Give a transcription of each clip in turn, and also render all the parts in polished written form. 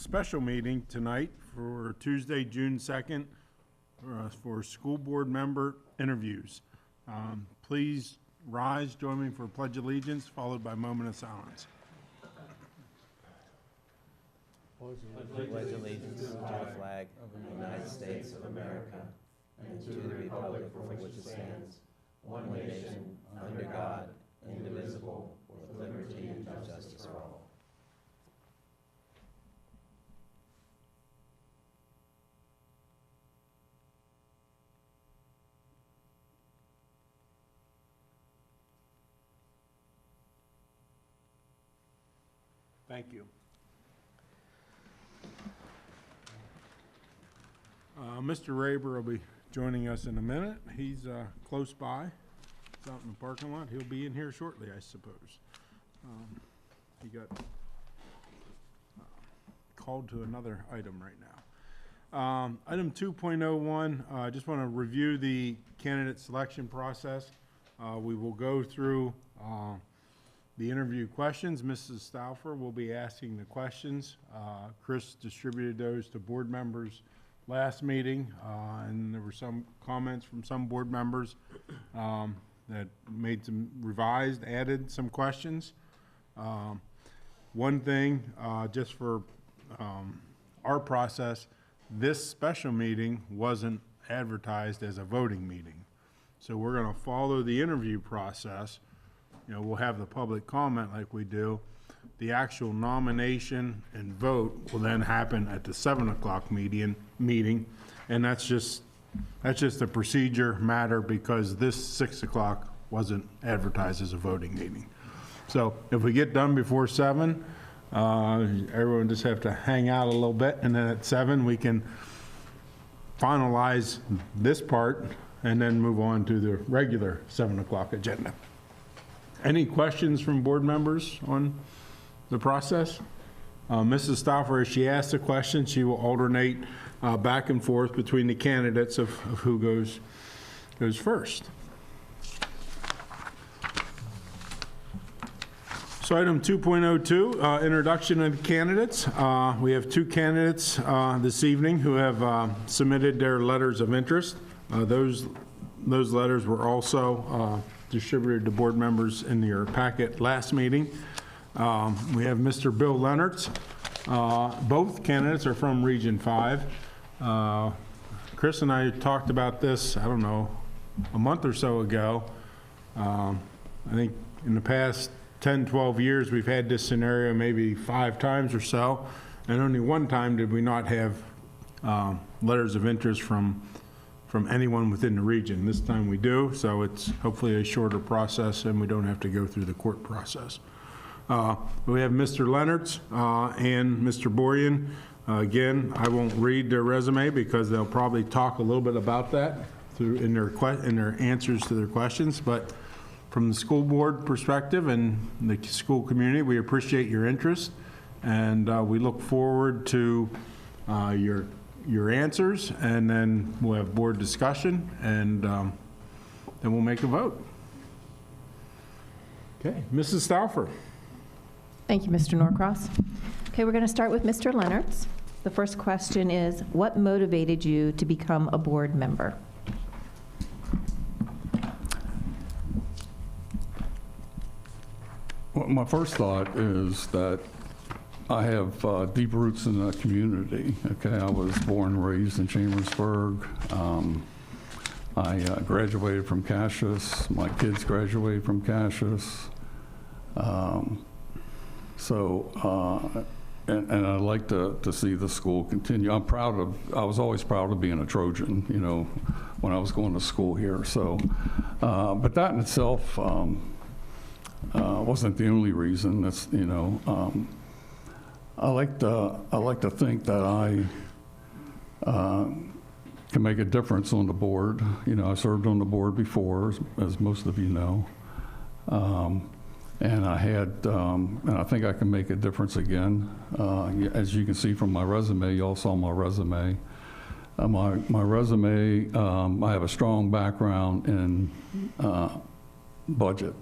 special meeting tonight for Tuesday, June 2nd, for school board member interviews. Please rise, join me for Pledge of Allegiance, followed by a moment of silence. Pledge allegiance to the flag of the United States of America and to the republic for which it stands, one nation, under God, indivisible, with liberty and justice for all. Thank you. Mr. Raber will be joining us in a minute. He's close by. He's out in the parking lot. He'll be in here shortly, I suppose. He got called to another item right now. Item 2.01, I just want to review the candidate selection process. We will go through the interview questions. Mrs. Stauffer will be asking the questions. Chris distributed those to board members last meeting, and there were some comments from some board members that made some revised, added some questions. One thing, just for our process, this special meeting wasn't advertised as a voting meeting. So we're going to follow the interview process. You know, we'll have the public comment like we do. The actual nomination and vote will then happen at the 7 o'clock meeting, and that's just a procedure matter because this 6 o'clock wasn't advertised as a voting meeting. So if we get done before 7, everyone just have to hang out a little bit, and then at 7 we can finalize this part and then move on to the regular 7 o'clock agenda. Any questions from board members on the process? Mrs. Stauffer, as she asks a question, she will alternate back and forth between the candidates of who goes first. So item 2.02, introduction of the candidates. We have 2 candidates this evening who have submitted their letters of interest. Those letters were also distributed to board members in your packet last meeting. We have Mr. Bill Leonards. Both candidates are from Region 5. Chris and I talked about this, I don't know, a month or so ago. I think in the past 10, 12 years, we've had this scenario maybe 5 times or so, and only one time did we not have letters of interest from anyone within the region. This time we do, so it's hopefully a shorter process and we don't have to go through the court process. We have Mr. Leonards and Mr. Boyan. Again, I won't read their resume because they'll probably talk a little bit about that in their answers to their questions, but from the school board perspective and the school community, we appreciate your interest, and we look forward to your answers, and then we'll have board discussion, and then we'll make a vote. Okay, Mrs. Stauffer. Thank you, Mr. Norcross. Okay, we're going to start with Mr. Leonards. The first question is, what motivated you to become a board member? Well, my first thought is that I have deep roots in the community. Okay, I was born and raised in Chambersburg. I graduated from Cassius. My kids graduated from Cassius. And I'd like to see the school continue. I was always proud of being a Trojan, you know, when I was going to school here. So, but that in itself wasn't the only reason. That's, you know, I like to think that I can make a difference on the board. You know, I served on the board before, as most of you know. And I had, and I think I can make a difference again. As you can see from my resume, you all saw my resume. My resume, I have a strong background in budget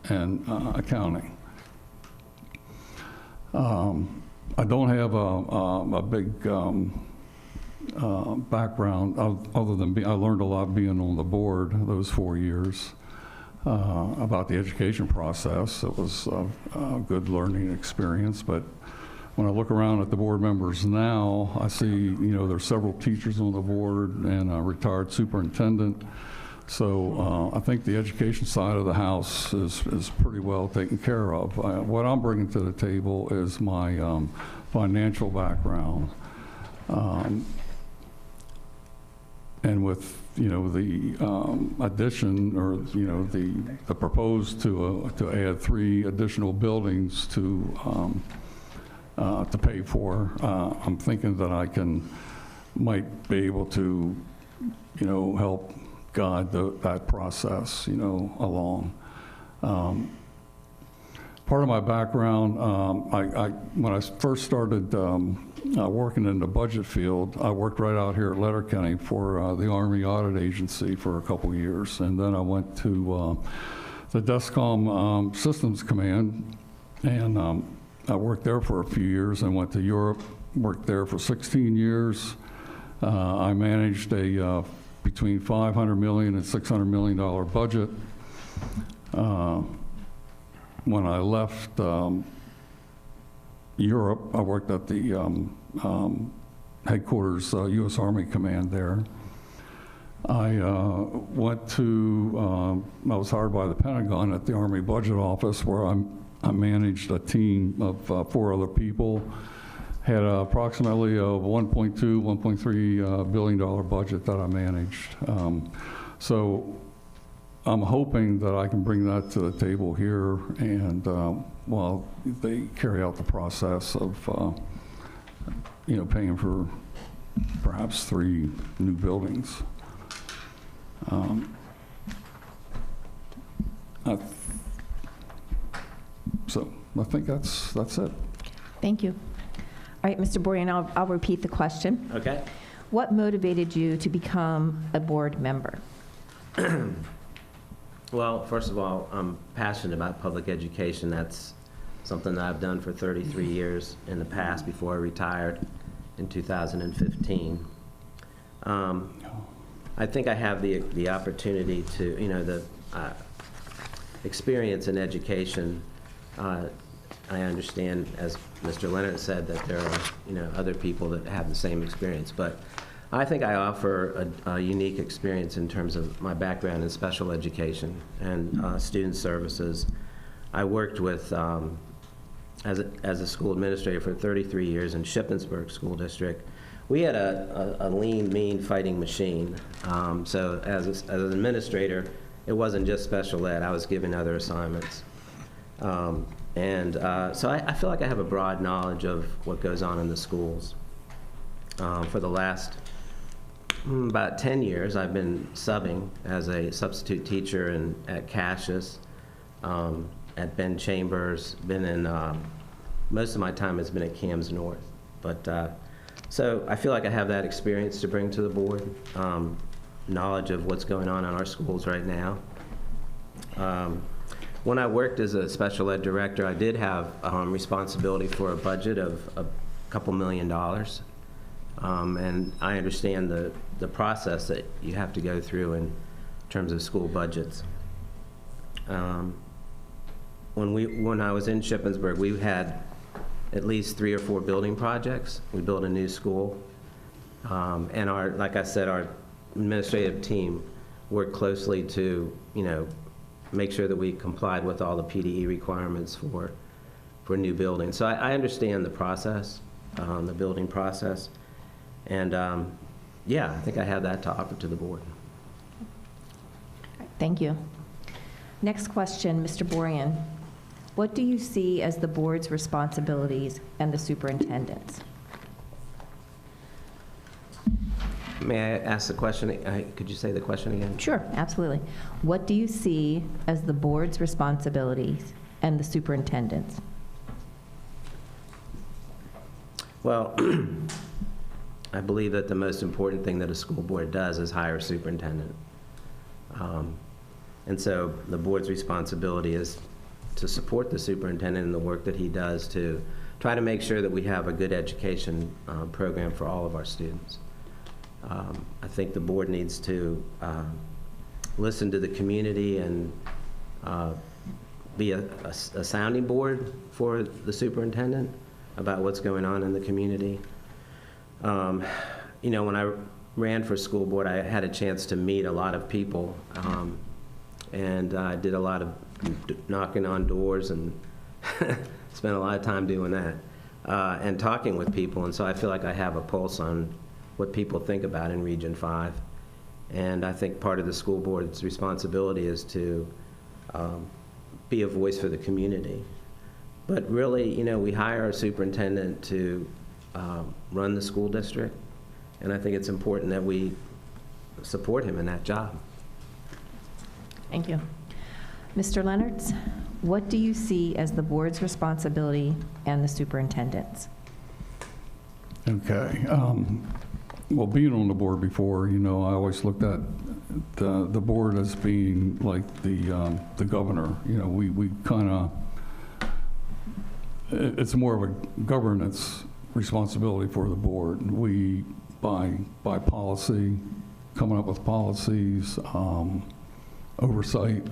and accounting. I don't have a big background other than I learned a lot being on the board those 4 years about the education process. It was a good learning experience, but when I look around at the board members now, I see, there's several teachers on the board and a retired superintendent. So I think the education side of the house is pretty well taken care of. What I'm bringing to the table is my financial background. And with, the addition or, the proposed to add 3 additional buildings to pay for, I'm thinking that I might be able to, help guide that process, along. Part of my background, when I first started working in the budget field, I worked right out here at Letterkenny for the Army Audit Agency for a couple years, and then I went to the DESCOM Systems Command, and I worked there for a few years and went to Europe, worked there for 16 years. I managed a between $500 million and $600 million budget. When I left Europe, I worked at the headquarters, U.S. Army Command there. I was hired by the Pentagon at the Army Budget Office, where I managed a team of 4 other people, had approximately a $1.2, $1.3 billion budget that I managed. So I'm hoping that I can bring that to the table here, and while they carry out the process of, paying for perhaps 3 new buildings. So I think that's it. Thank you. All right, Mr. Boyan, I'll repeat the question. Okay. What motivated you to become a board member? Well, first of all, I'm passionate about public education. That's something that I've done for 33 years in the past before I retired in 2015. I think I have the opportunity to, the experience in education. I understand, as Mr. Leonard said, that there are, other people that have the same experience. But I think I offer a unique experience in terms of my background in special education and student services. I worked with, as a school administrator for 33 years in Shippensburg School District. We had a lean, mean fighting machine. So as an administrator, it wasn't just special ed. I was given other assignments. So I feel like I have a broad knowledge of what goes on in the schools. For the last about 10 years, I've been subbing as a substitute teacher at Cassius, at Ben Chambers, been in, most of my time has been at Cams North. But, so I feel like I have that experience to bring to the board, knowledge of what's going on in our schools right now. When I worked as a special ed director, I did have responsibility for a budget of a couple $1 million. And I understand the process that you have to go through in terms of school budgets. When I was in Shippensburg, we had at least 3 or 4 building projects. We built a new school. And like I said, our administrative team worked closely to, make sure that we complied with all the PDE requirements for new buildings. So I understand the process, the building process. And yeah, I think I have that to offer to the board. Thank you. Next question, Mr. Boyan. What do you see as the board's responsibilities and the superintendent's? May I ask the question? Could you say the question again? Sure, absolutely. What do you see as the board's responsibilities and the superintendent's? Well, I believe that the most important thing that a school board does is hire a superintendent. And so the board's responsibility is to support the superintendent in the work that he does to try to make sure that we have a good education program for all of our students. I think the board needs to listen to the community and be a sounding board for the superintendent about what's going on in the community. You know, when I ran for school board, I had a chance to meet a lot of people, and I did a lot of knocking on doors and spent a lot of time doing that and talking with people. And so I feel like I have a pulse on what people think about in Region 5. And I think part of the school board's responsibility is to be a voice for the community. But really, you know, we hire a superintendent to run the school district, and I think it's important that we support him in that job. Thank you. Mr. Leonards, what do you see as the board's responsibility and the superintendent's? Okay. Well, being on the board before, you know, I always looked at the board as being like the governor. You know, we kind of, it's more of a governance responsibility for the board. We, by policy, coming up with policies, oversight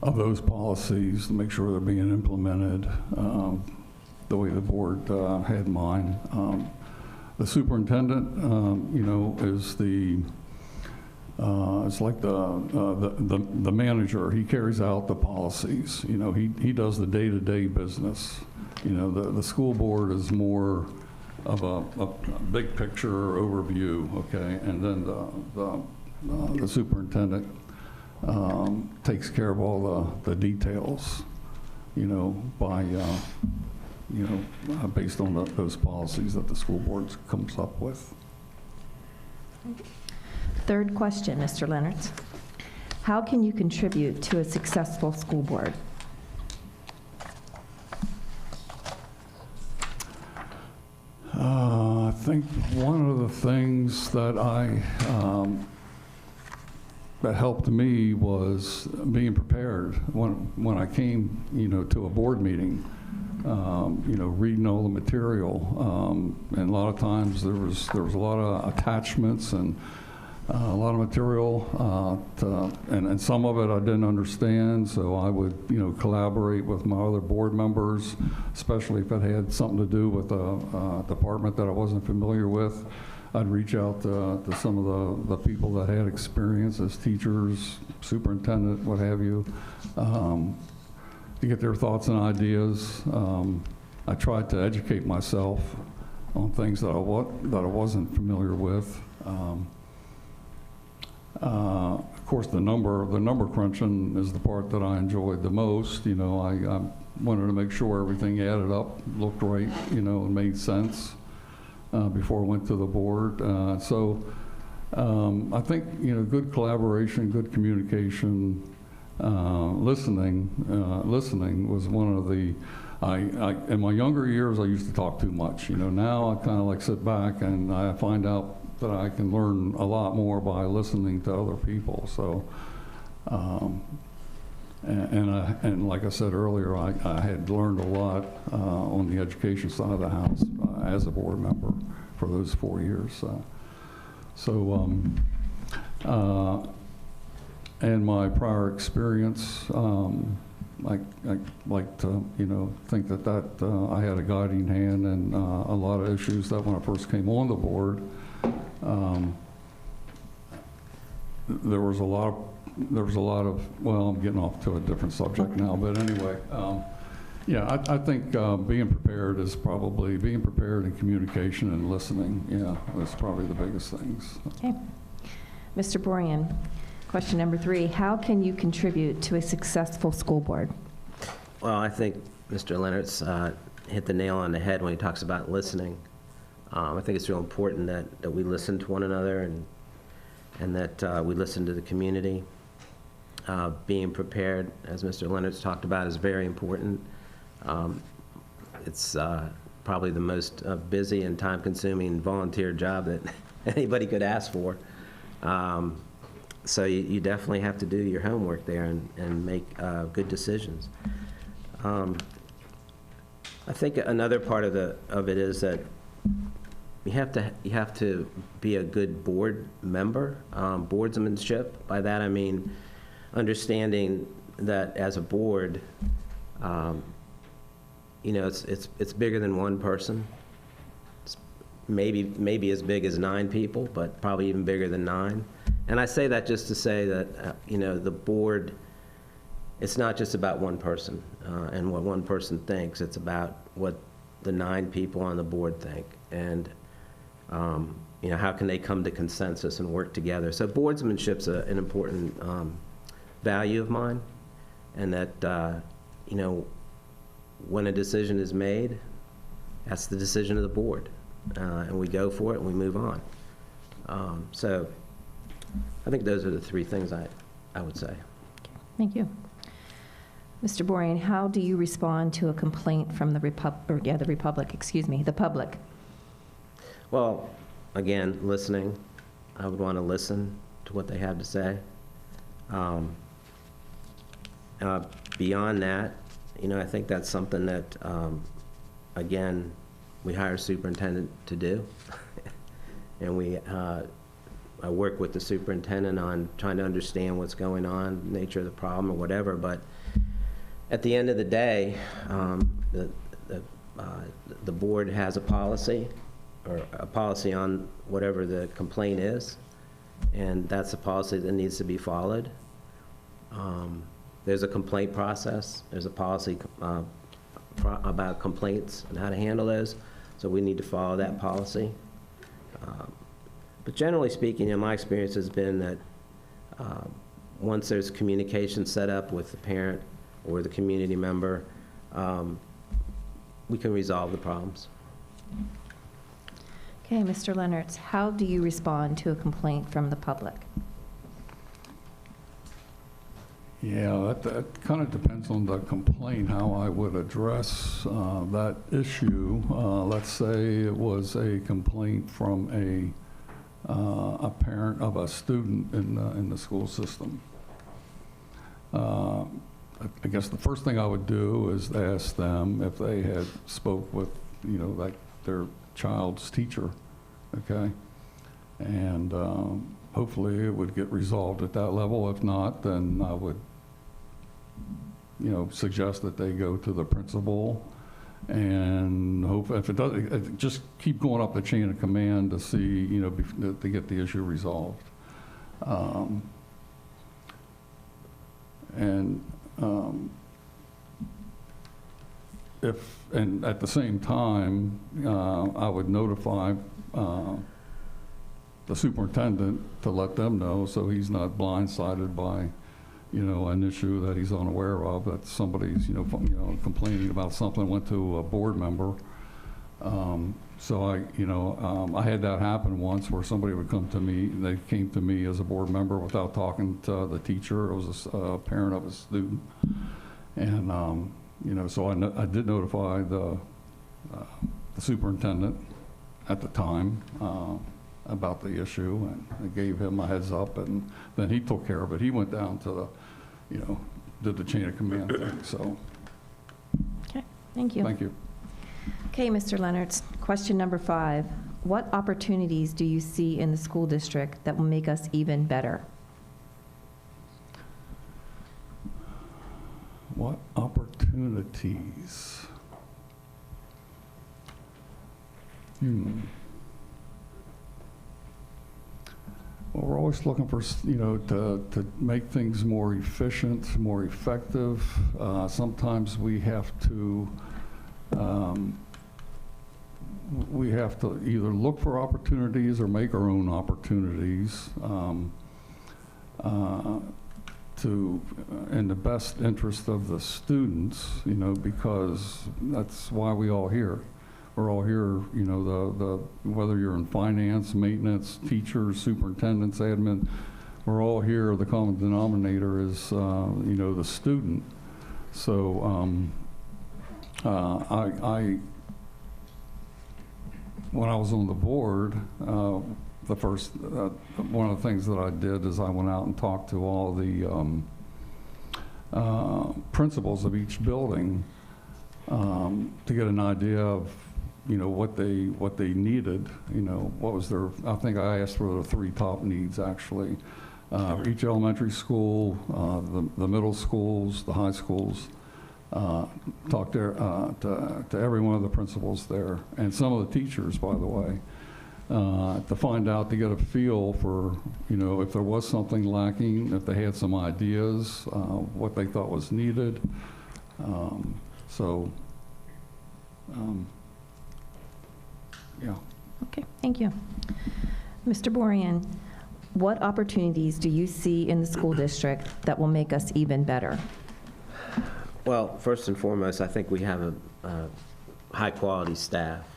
of those policies to make sure they're being implemented the way the board had in mind. The superintendent, you know, is it's like the manager. He carries out the policies. You know, he does the day-to-day business. You know, the school board is more of a big picture overview, okay? And then the superintendent takes care of all the details, you know, by, you know, based on those policies that the school board comes up with. Third question, Mr. Leonards. How can you contribute to a successful school board? I think one of the things that that helped me was being prepared when I came, you know, to a board meeting. You know, reading all the material, and a lot of times there was a lot of attachments and a lot of material, and some of it I didn't understand, so I would, you know, collaborate with my other board members, especially if it had something to do with a department that I wasn't familiar with. I'd reach out to some of the people that had experience as teachers, superintendent, what have you, to get their thoughts and ideas. I tried to educate myself on things that I wasn't familiar with. Of course, the number crunching is the part that I enjoyed the most. You know, I wanted to make sure everything added up, looked right, you know, and made sense before I went to the board. So I think, you know, good collaboration, good communication, listening was one of the, in my younger years, I used to talk too much. You know, now I kind of like sit back and I find out that I can learn a lot more by listening to other people. So, and like I said earlier, I had learned a lot on the education side of the house as a board member for those 4 years. And my prior experience, I like to, you know, think that I had a guiding hand in a lot of issues that when I first came on the board, there was a lot of, well, I'm getting off to a different subject now, but anyway, yeah, I think being prepared is probably, being prepared in communication and listening, yeah, that's probably the biggest things. Okay. Mr. Borian, question number 3, how can you contribute to a successful school board? Well, I think Mr. Leonards hit the nail on the head when he talks about listening. I think it's real important that we listen to one another and that we listen to the community. Being prepared, as Mr. Leonards talked about, is very important. It's probably the most busy and time-consuming volunteer job that anybody could ask for. So you definitely have to do your homework there and make good decisions. I think another part of it is that you have to be a good board member, boardsmanship. By that I mean understanding that as a board, it's bigger than one person. It's maybe as big as 9 people, but probably even bigger than 9. And I say that just to say that the board, it's not just about one person and what one person thinks. It's about what the 9 people on the board think, and how can they come to consensus and work together. So boardsmanship's an important value of mine, and that when a decision is made, that's the decision of the board, and we go for it and we move on. So I think those are the 3 things I would say. Thank you. Mr. Bourrian, how do you respond to a complaint from the public? Well, again, listening. I would want to listen to what they have to say. Beyond that, I think that's something that, again, we hire a superintendent to do. And I work with the superintendent on trying to understand what's going on, the nature of the problem or whatever. But at the end of the day, the board has a policy, or a policy on whatever the complaint is, and that's a policy that needs to be followed. There's a complaint process. There's a policy about complaints and how to handle those, so we need to follow that policy. But generally speaking, my experience has been that once there's communication set up with the parent or the community member, we can resolve the problems. Okay, Mr. Leonards, how do you respond to a complaint from the public? Yeah, that kind of depends on the complaint, how I would address that issue. Let's say it was a complaint from a parent of a student in the school system. I guess the first thing I would do is ask them if they had spoke with, like their child's teacher, okay? And hopefully it would get resolved at that level. If not, then I would, suggest that they go to the principal, and hope if it doesn't, just keep going up the chain of command to see, to get the issue resolved. And at the same time, I would notify the superintendent to let them know, so he's not blindsided by, an issue that he's unaware of, that somebody's, complaining about something, went to a board member. So I had that happen once, where somebody would come to me, and they came to me as a board member without talking to the teacher. It was a parent of a student. And, so I did notify the superintendent at the time about the issue, and I gave him a heads up, and then he took care of it. He went down to the, did the chain of command thing, so. Okay, thank you. Thank you. Okay, Mr. Leonards, question number 5. What opportunities do you see in the school district that will make us even better? What opportunities? Well, we're always looking for, to make things more efficient, more effective. Sometimes we have to either look for opportunities or make our own opportunities in the best interest of the students, because that's why we're all here. We're all here, whether you're in finance, maintenance, teachers, superintendents, admin, we're all here. The common denominator is, the student. So when I was on the board, the first, one of the things that I did is I went out and talked to all the principals of each building, to get an idea of, what they needed, what was their, I think I asked for the 3 top needs, actually. Each elementary school, the middle schools, the high schools, talked to every one of the principals there, and some of the teachers, by the way, to find out, to get a feel for, if there was something lacking, if they had some ideas, what they thought was needed. Yeah. Okay, thank you. Mr. Bourrian, what opportunities do you see in the school district that will make us even better? Well, first and foremost, I think we have a high-quality staff,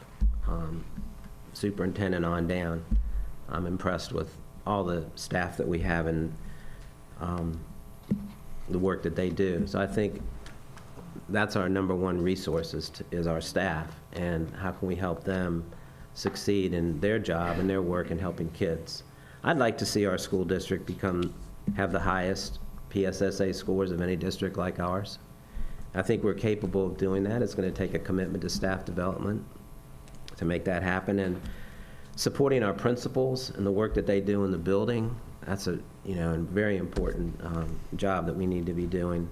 superintendent on down. I'm impressed with all the staff that we have and the work that they do. So I think that's our number one resource is our staff, and how can we help them succeed in their job and their work in helping kids. I'd like to see our school district have the highest PSSA scores of any district like ours. I think we're capable of doing that. It's going to take a commitment to staff development to make that happen, and supporting our principals and the work that they do in the building. That's a very important job that we need to be doing.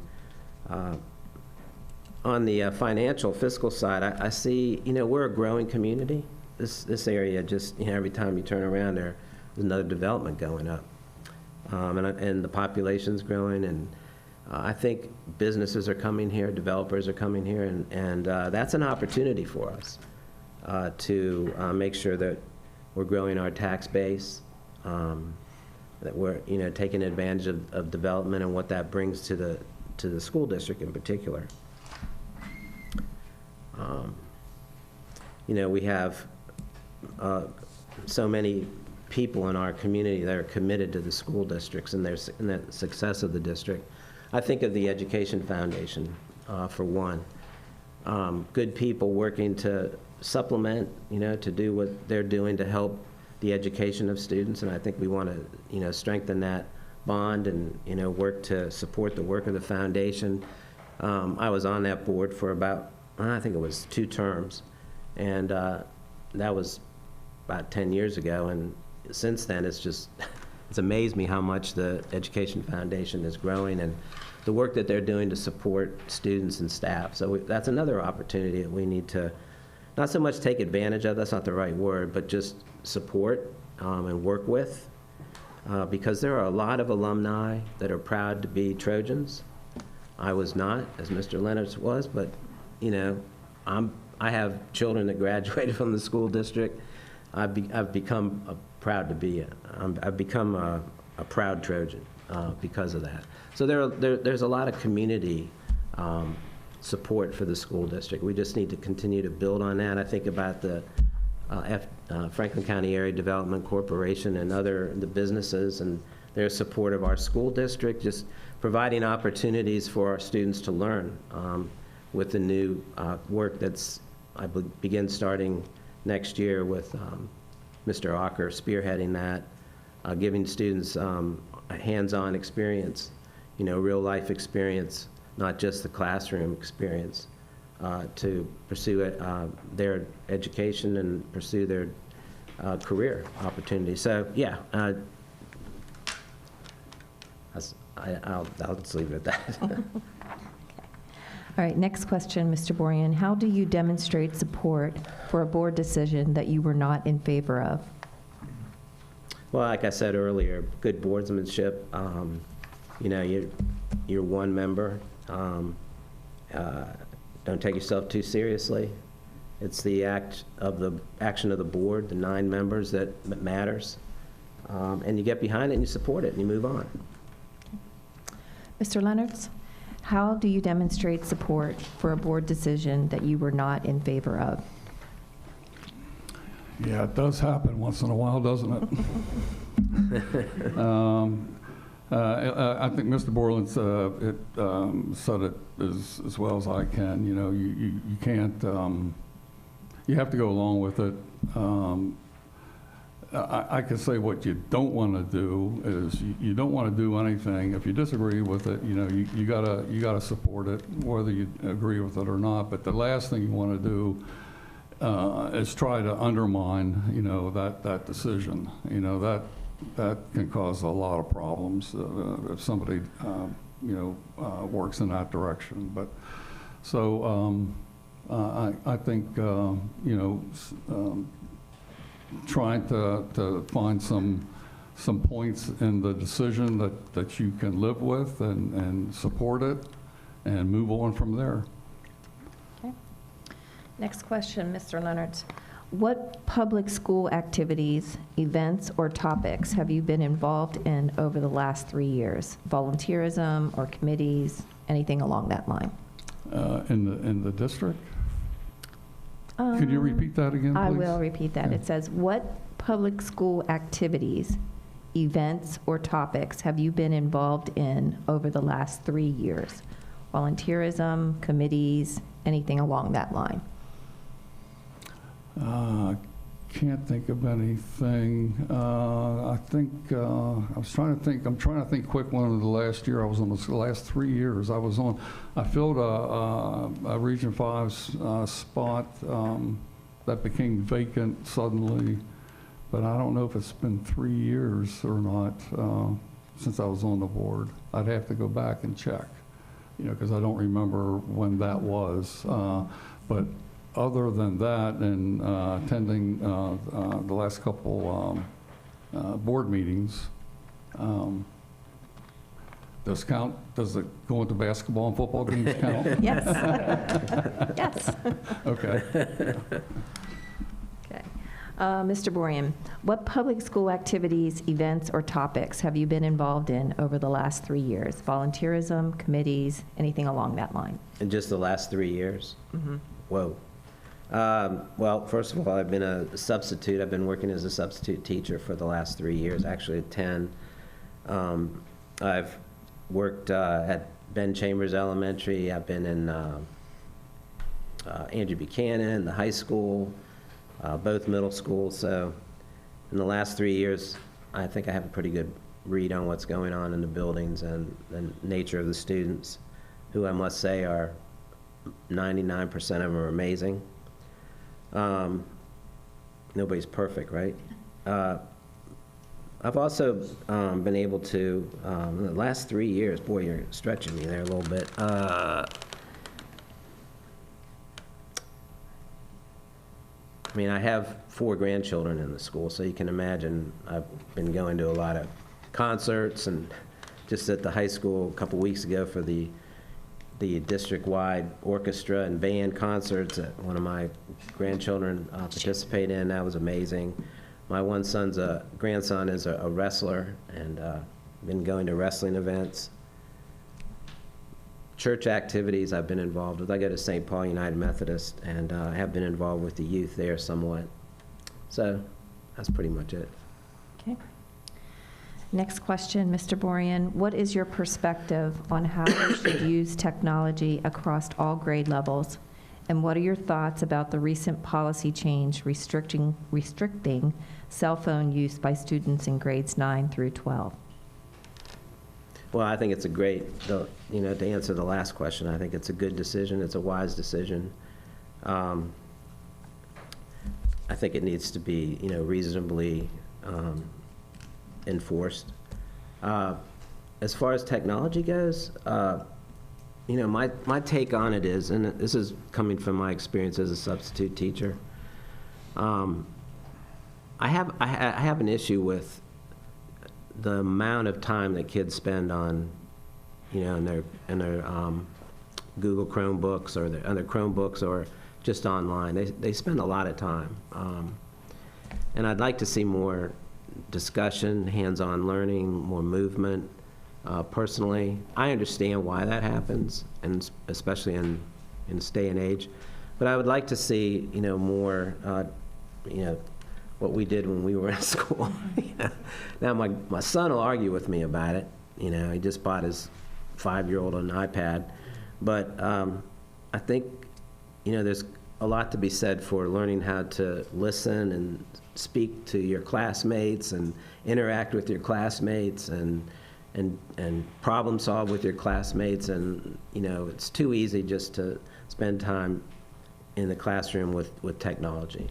On the financial fiscal side, I see, we're a growing community. This area just, every time you turn around there's another development going up. And the population's growing, and I think businesses are coming here, developers are coming here, and that's an opportunity for us to make sure that we're growing our tax base, that we're, taking advantage of development and what that brings to the school district in particular. We have so many people in our community that are committed to the school districts and the success of the district. I think of the Education Foundation, for one. Good people working to supplement, to do what they're doing to help the education of students, and I think we want to, strengthen that bond and, work to support the work of the foundation. I was on that board for about, I think it was 2 terms, and that was about 10 years ago, and since then it's amazed me how much the Education Foundation is growing and the work that they're doing to support students and staff. So that's another opportunity that we need to not so much take advantage of, that's not the right word, but just support and work with, because there are a lot of alumni that are proud to be Trojans. I was not, as Mr. Leonard was, but I have children that graduated from the school district. I've become proud a proud Trojan because of that. So there's a lot of community support for the school district. We just need to continue to build on that. I think about the Franklin County Area Development Corporation and the businesses and their support of our school district, just providing opportunities for our students to learn with the new work that's, I begin starting next year with Mr. Ocker spearheading that, giving students a hands-on experience, real life experience, not just the classroom experience, to pursue their education and pursue their career opportunities. So yeah, I'll just leave it at that. All right, next question, Mr. Bourrian. How do you demonstrate support for a board decision that you were not in favor of? Well, like I said earlier, good boardsmanship. You're one member. Don't take yourself too seriously. It's the action of the board, the 9 members that matters. And you get behind it and you support it and you move on. Mr. Leonards, how do you demonstrate support for a board decision that you were not in favor of? Yeah, it does happen once in a while, doesn't it? I think Mr. Borland said it as well as I can. You can't, you have to go along with it. I can say what you don't want to do is you don't want to do anything. If you disagree with it, you gotta support it, whether you agree with it or not. But the last thing you want to do is try to undermine, that decision. That can cause a lot of problems if somebody, works in that direction. But so I think, trying to find some points in the decision that you can live with and support it and move on from there. Okay. Next question, Mr. Leonard. What public school activities, events, or topics have you been involved in over the last 3 years? Volunteerism or committees, anything along that line? In the district? Could you repeat that again, please? I will repeat that. Yeah. It says, what public school activities, events, or topics have you been involved in over the last 3 years? Volunteerism, committees, anything along that line? Can't think of anything. I think, I'm trying to think quick one of the last year. I was on the last 3 years. I filled a Region 5 spot that became vacant suddenly, but I don't know if it's been 3 years or not since I was on the board. I'd have to go back and check, because I don't remember when that was. But other than that, and attending the last couple board meetings, does it go into basketball and football games count? Yes. Yes. Okay. Okay. Mr. Bourian, what public school activities, events, or topics have you been involved in over the last 3 years? Volunteerism, committees, anything along that line? In just the last 3 years? Mm-hmm. Whoa. Well, first of all, I've been a substitute. I've been working as a substitute teacher for the last 3 years, actually 10. I've worked at Ben Chambers Elementary. I've been in Andrew Buchanan, the high school, both middle schools. So in the last 3 years, I think I have a pretty good read on what's going on in the buildings and the nature of the students, who I must say are 99% of them are amazing. Nobody's perfect, right? I've also been able to, in the last 3 years, boy, you're stretching me there a little bit. I have 4 grandchildren in the school, so you can imagine I've been going to a lot of concerts, and just at the high school a couple weeks ago for the district-wide orchestra and band concerts that one of my grandchildren participate in. That was amazing. My one grandson is a wrestler, and been going to wrestling events. Church activities I've been involved with. I go to St. Paul United Methodist, and I have been involved with the youth there somewhat. So that's pretty much it. Okay. Next question, Mr. Bourian. What is your perspective on how we should use technology across all grade levels? And what are your thoughts about the recent policy change restricting cell phone use by students in grades 9 through 12? Well, I think it's a great, to answer the last question, I think it's a good decision. It's a wise decision. I think it needs to be, reasonably enforced. As far as technology goes, my take on it is, and this is coming from my experience as a substitute teacher, I have an issue with the amount of time that kids spend on, in their Google Chromebooks or on their Chromebooks or just online. They spend a lot of time, and I'd like to see more discussion, hands-on learning, more movement. Personally, I understand why that happens, and especially in this day and age. But I would like to see, more, what we did when we were in school. Now, my son will argue with me about it. He just bought his 5-year-old an iPad. But I think, there's a lot to be said for learning how to listen and speak to your classmates and interact with your classmates and problem solve with your classmates. And, you know, it's too easy just to spend time in the classroom with technology.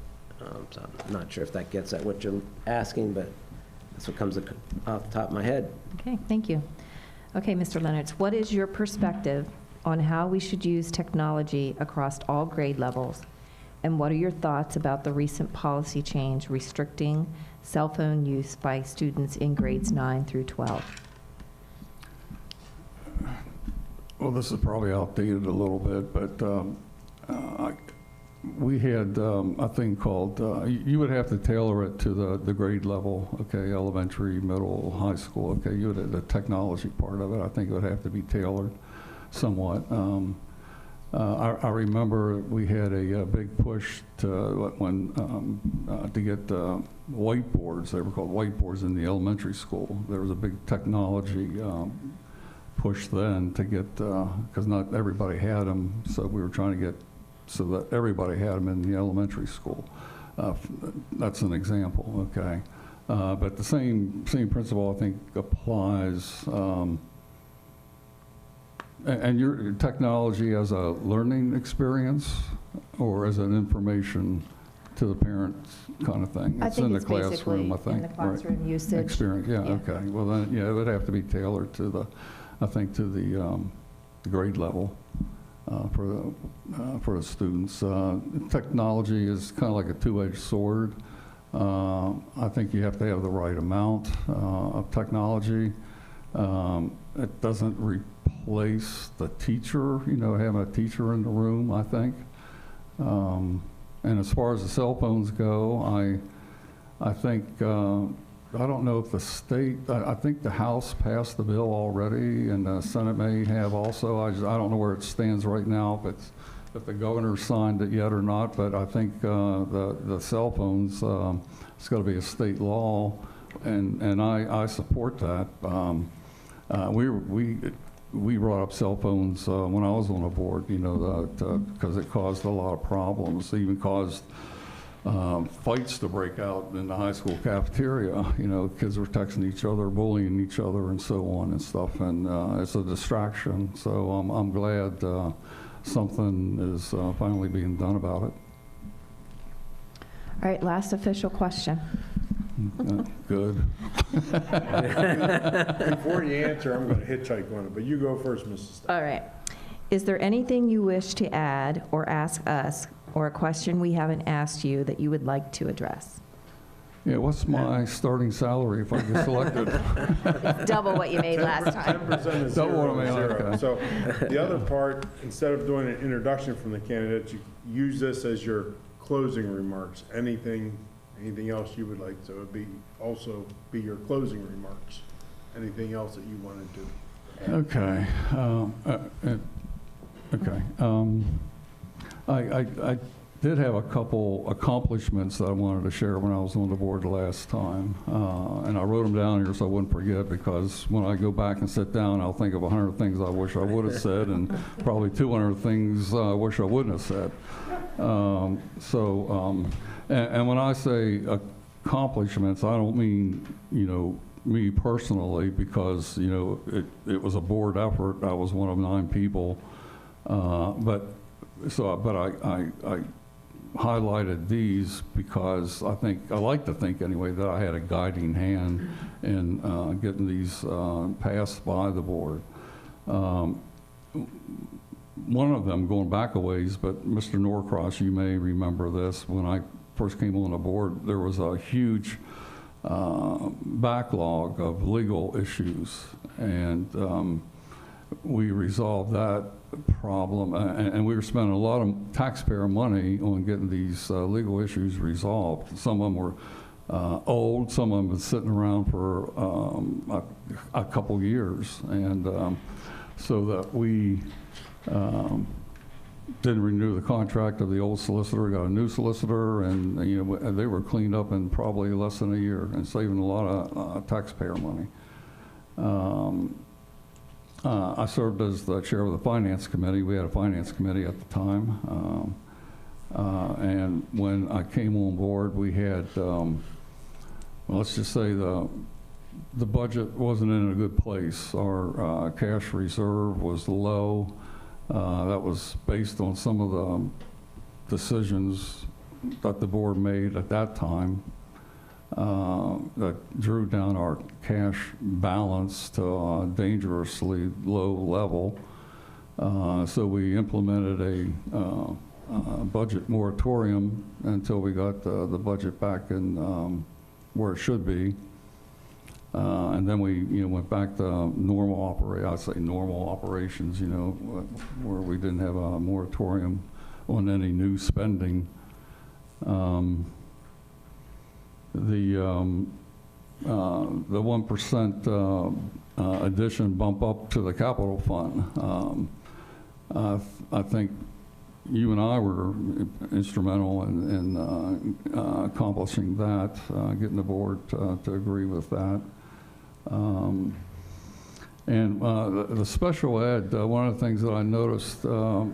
So I'm not sure if that gets at what you're asking, but that's what comes off the top of my head. Okay, thank you. Okay, Mr. Leonards, what is your perspective on how we should use technology across all grade levels? And what are your thoughts about the recent policy change restricting cell phone use by students in grades 9 through 12? Well, this is probably outdated a little bit, but we had a thing called, you would have to tailor it to the grade level, okay, elementary, middle, high school, okay, you would, the technology part of it, I think it would have to be tailored somewhat. I remember we had a big push to get whiteboards. They were called whiteboards in the elementary school. There was a big technology push then to get, because not everybody had them, so we were trying to get so that everybody had them in the elementary school. That's an example, okay? But the same principle, I think, applies. And your technology as a learning experience or as an information to the parents kind of thing? I think in it's the classroom, I basically think. in the classroom Right. usage. Experience, yeah, Yeah. okay. Well, then, yeah, it would have to be tailored to the, I think, to the grade level for the students. Technology is kind of like a two-edged sword. I think you have to have the right amount of technology. It doesn't replace the teacher, you know, having a teacher in the room, I think. And as far as the cell phones go, I think, I don't know if the state, I think the House passed the bill already, and the Senate may have also. I don't know where it stands right now, if the governor signed it yet or not, but I think the cell phones, it's got to be a state law, and I support that. We brought up cell phones when I was on the board, you know, because it caused a lot of problems. It even caused fights to break out in the high school cafeteria. You know, kids were texting each other, bullying each other, and so on and stuff. And it's a distraction. So I'm glad something is finally being done about it. All right, last official question. Good. Before you answer, I'm going to hitchhike on it, but you go first, Mrs. Stein. All right. Is there anything you wish to add or ask us, or a question we haven't asked you that you would like to address? Yeah, what's my starting salary if I get selected? Double what you made last time. 10% is Double what I mean, zero. okay. So the other part, instead of doing an introduction from the candidates, you use this as your closing remarks. Anything else you would like, so it'd be also be your closing remarks. Anything else that you want to do? Okay. I did have a couple accomplishments that I wanted to share when I was on the board the last time. And I wrote them down here so I wouldn't forget, because when I go back and sit down, I'll think of 100 things I wish I would have said, and probably 200 things I wish I wouldn't have said. And when I say accomplishments, I don't mean, you know, me personally, because, you know, it was a board effort. I was one of 9 people. But I highlighted these because I like to think anyway, that I had a guiding hand in getting these passed by the board. One of them, going back a ways, but Mr. Norcross, you may remember this, when I first came on the board, there was a huge backlog of legal issues, and we resolved that problem, and we were spending a lot of taxpayer money on getting these legal issues resolved. Some of them were old, some of them been sitting around for a couple years, and so that we didn't renew the contract of the old solicitor, got a new solicitor, and you know, they were cleaned up in probably less than a year and saving a lot of taxpayer money. I served as the chair of the finance committee. We had a finance committee at the time. And when I came on board, we had, let's just say the budget wasn't in a good place. Our cash reserve was low. That was based on some of the decisions that the board made at that time that drew down our cash balance to a dangerously low level. So we implemented a budget moratorium until we got the budget back in where it should be. And then we, went back to normal operations, where we didn't have a moratorium on any new spending. The 1% addition bump up to the capital fund. I think you and I were instrumental in accomplishing that, getting the board to agree with that. And the special ed, one of the things that I noticed, the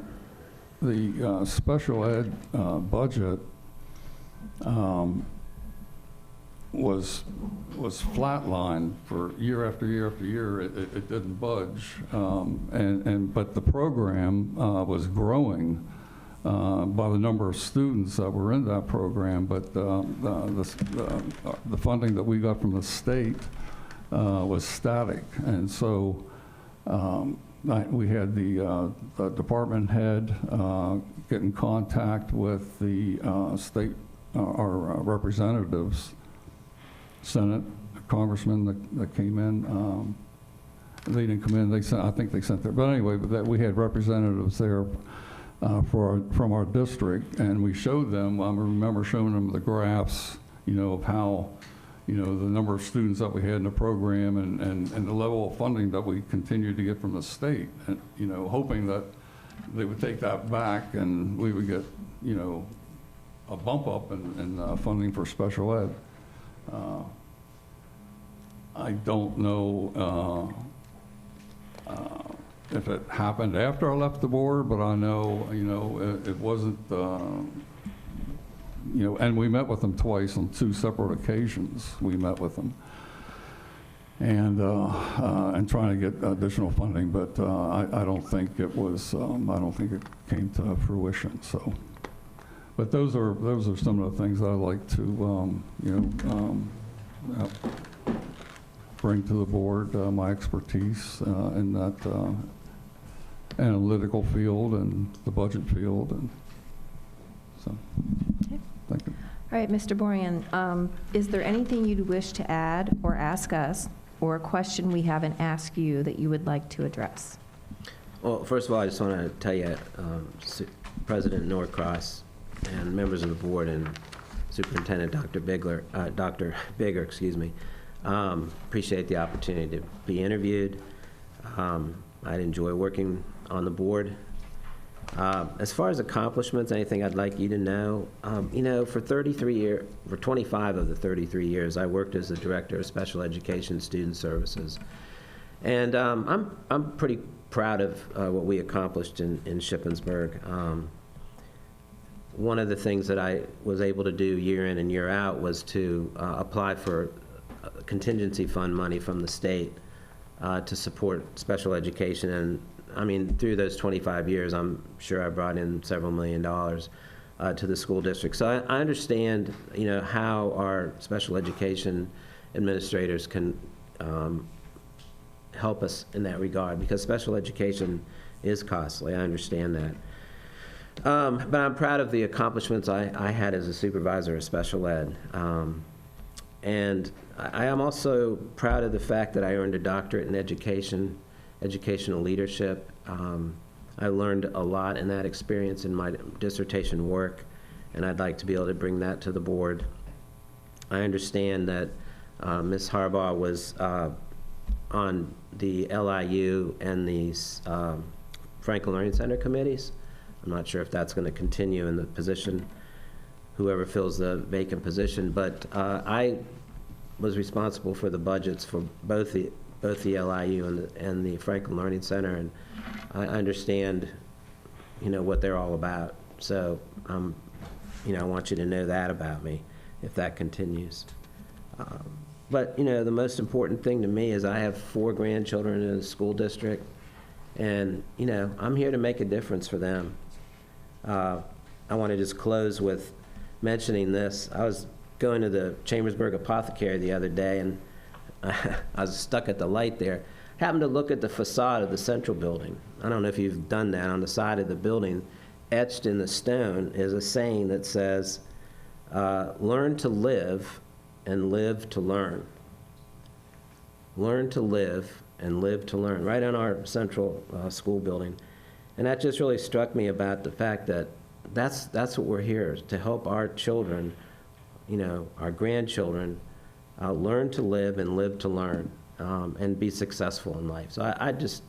special ed budget was flatlined for year after year after year. It didn't budge, but the program was growing by the number of students that were in that program. But the funding that we got from the state was static, and so we had the department head get in contact with the state, our representatives, Senate, congressmen that came in. They didn't come in. I think they sent there. But anyway, we had representatives there from our district, and we showed them. I remember showing them the graphs, of how, the number of students that we had in the program and the level of funding that we continued to get from the state, and hoping that they would take that back and we would get, a bump up in funding for special ed. I don't know if it happened after I left the board, but I know, it wasn't, and we met with them twice on 2 separate occasions. We met with them and trying to get additional funding, but I don't think it was, I don't think it came to fruition. So, but those are some of the things that I like to, bring to the board, my expertise in that analytical field and the budget field, and so. Okay. Thank you. All right, Mr. Bourrian, is there anything you'd wish to add or ask us, or a question we haven't asked you that you would like to address? Well, first of all, I just want to tell you, President Norcross and members of the board and Superintendent Dr. Bigger, appreciate the opportunity to be interviewed. I'd enjoy working on the board. As far as accomplishments, anything I'd like you to know, for 25 of the 33 years, I worked as the Director of Special Education Student Services. And I'm pretty proud of what we accomplished in Shippensburg. One of the things that I was able to do year in and year out was to apply for contingency fund money from the state to support special education. And I mean, through those 25 years, I'm sure I brought in several $1 million to the school district. So I understand, how our special education administrators can help us in that regard, because special education is costly. I understand that. But I'm proud of the accomplishments I had as a supervisor of special ed. And I am also proud of the fact that I earned a doctorate in educational leadership. I learned a lot in that experience in my dissertation work, and I'd like to be able to bring that to the board. I understand that Ms. Harbaugh was on the LIU and the Franklin Learning Center committees. I'm not sure if that's going to continue in the position, whoever fills the vacant position, but I was responsible for the budgets for both the LIU and the Franklin Learning Center, and I understand, what they're all about. So I'm I want you to know that about me if that continues. But, the most important thing to me is I have 4 grandchildren in the school district, and, I'm here to make a difference for them. I want to just close with mentioning this. I was going to the Chambersburg Apothecary the other day, and I was stuck at the light there. Happened to look at the facade of the Central Building. I don't know if you've done that. On the side of the building, etched in the stone, is a saying that says, learn to live and live to learn. Learn to live and live to learn, right on our central school building. And that just really struck me about the fact that that's what we're here, to help our children, our grandchildren, learn to live and live to learn, and be successful in life. So I just,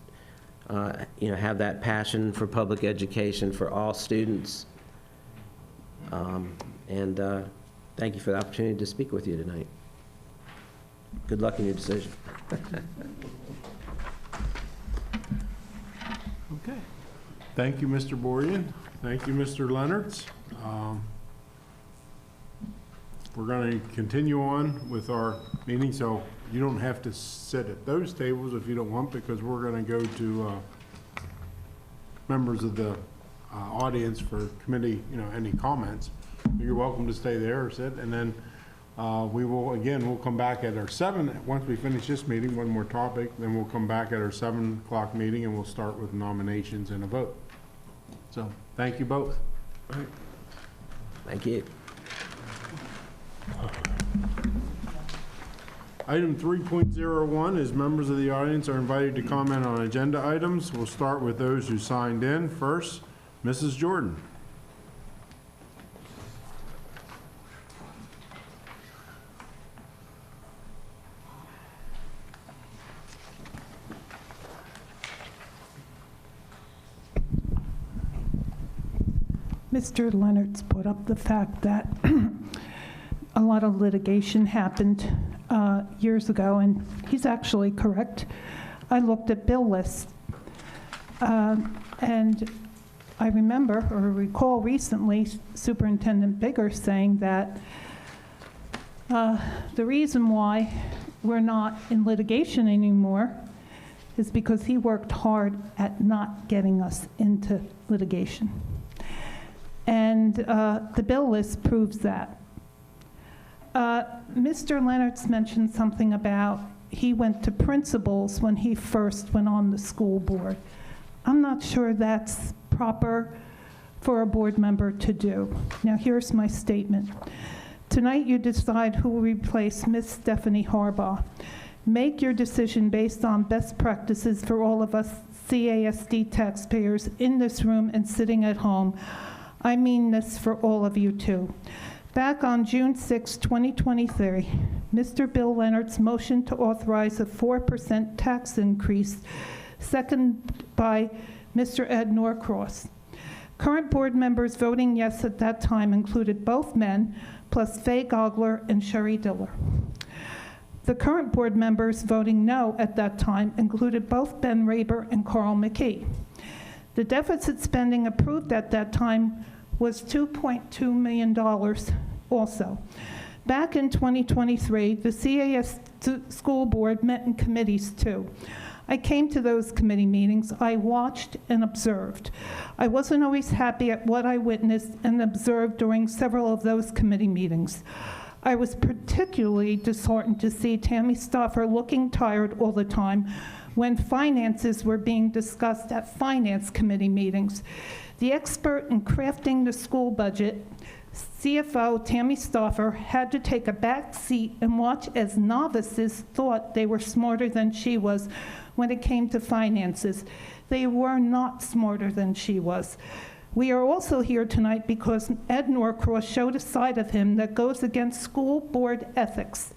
have that passion for public education for all students. And thank you for the opportunity to speak with you tonight. Good luck in your decision. Okay. Thank you, Mr. Bourrian. Thank you, Mr. Leonards. We're going to continue on with our meeting, so you don't have to sit at those tables if you don't want, because we're going to go to members of the audience for committee, any comments. You're welcome to stay there or sit, and then we'll come back at our once we finish this meeting, one more topic, then we'll come back at our 7 o'clock meeting, and we'll start with nominations and a vote. So, thank you both. Thank you. Item 3.01 is members of the audience are invited to comment on agenda items. We'll start with those who signed in. First, Mrs. Jordan. Mr. Leonard's brought up the fact that a lot of litigation happened years ago, and he's actually correct. I looked at bill lists, and I remember or recall recently Superintendent Bigger saying that the reason why we're not in litigation anymore is because he worked hard at not getting us into litigation. And the bill list proves that. Mr. Leonard's mentioned something about he went to principals when he first went on the school board. I'm not sure that's proper for a board member to do. Now, here's my statement. Tonight, you decide who will replace Miss Stephanie Harbaugh. Make your decision based on best practices for all of us CASD taxpayers in this room and sitting at home. I mean this for all of you, too. Back on June 6, 2023, Mr. Bill Leonard's motion to authorize a 4% tax increase, seconded by Mr. Ed Norcross. Current board members voting yes at that time included both men, plus Faye Gogler and Sherry Diller. The current board members voting no at that time included both Ben Raber and Carl McKee. The deficit spending approved at that time was $2.2 million also. Back in 2023, the CAS school board met in committees too. I came to those committee meetings. I watched and observed. I wasn't always happy at what I witnessed and observed during several of those committee meetings. I was particularly disheartened to see Tammy Stauffer looking tired all the time when finances were being discussed at finance committee meetings. The expert in crafting the school budget, CFO Tammy Stauffer, had to take a back seat and watch as novices thought they were smarter than she was when it came to finances. They were not smarter than she was. We are also here tonight because Ed Norcross showed a side of him that goes against school board ethics.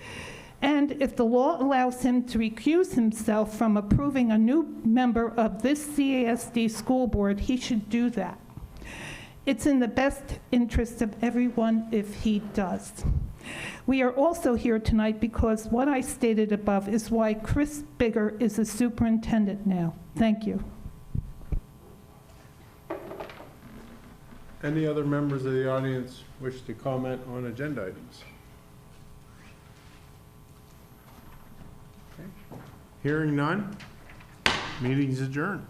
And if the law allows him to recuse himself from approving a new member of this CASD school board, he should do that. It's in the best interest of everyone if he does. We are also here tonight because what I stated above is why Chris Bigger is a superintendent now. Thank you. Any other members of the audience wish to comment on agenda items? Okay. Hearing none, meeting's adjourned.